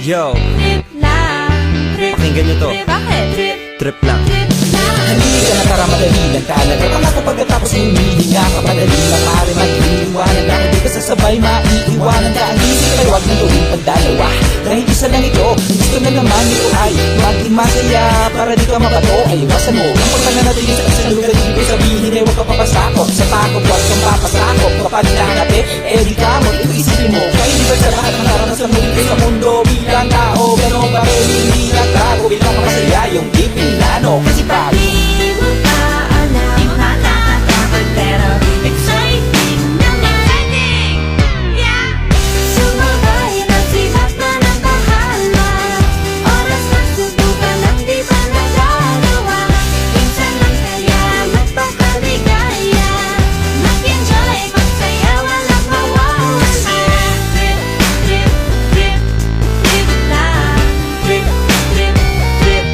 Yo, Trip lang, trip, pakinggan nyo to. trip, bakit? Trip, Trip lang. trip lang. Halika na tara madali lang talaga. Tama ko pagkatapos humihinga ka padali na pare mag-iiwanan ka. Hindi ka sasabay maiiwanan ka. Ang isip ay huwag mong gawin pagdalawa. Dahil isa lang ito, gusto na naman ito ay maging masaya. Para di ka mabato ay iwasan mo ang pagkananatili sa isang lugar. Ibig sabihin ay huwag ka papasakot sa takot, huwag kang papasakot. Kapag nakate, eh di ka mo, ito isipin mo. Kaya hindi ba sa lahat ng naranasan mo dito sa mundo bilang tao, gano'n pa rin hindi nagtago bilang makasaya yung di Pilano. Kasi pag Di mo pa alam, di mo pa natatakot, pero exciting naman. Exciting! Yeah! Sumabay na sibat na ng bahala. Oras na subukan ang di pa nagagawa. Minsan lang kaya magpakaligaya. Mag-enjoy, magsaya, walang mawawala. Trip, trip, trip, trip lang. Trip, trip, trip,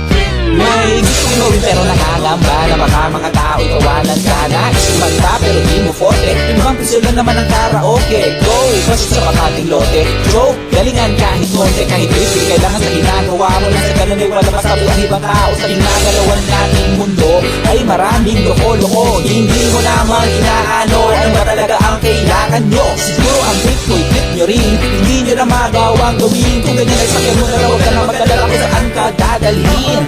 trip lang. may gusto mo gawin pero nakangamba na baka mga tao ikawanan ka na. Isumanta pero di mo forte. Ibang piso lang naman ang karaoke. Go! Basta sa makating lote. Joke! Galingan kahit konti, kahit risky. Kailangan sa ginagawa mo lang sa ganun ay wala masabi ang ibang tao. Sa ginagalawan nating mundo ay maraming loko-loko. Hindi mo naman inaano ano ba talaga ang kailangan nyo. Siguro ang trip ko'y trip nyo rin. Hindi nyo na magawang gawin. Kung ganyan ay sakyan mo na raw, huwag ka na magdalala kung saan ka dadalhin.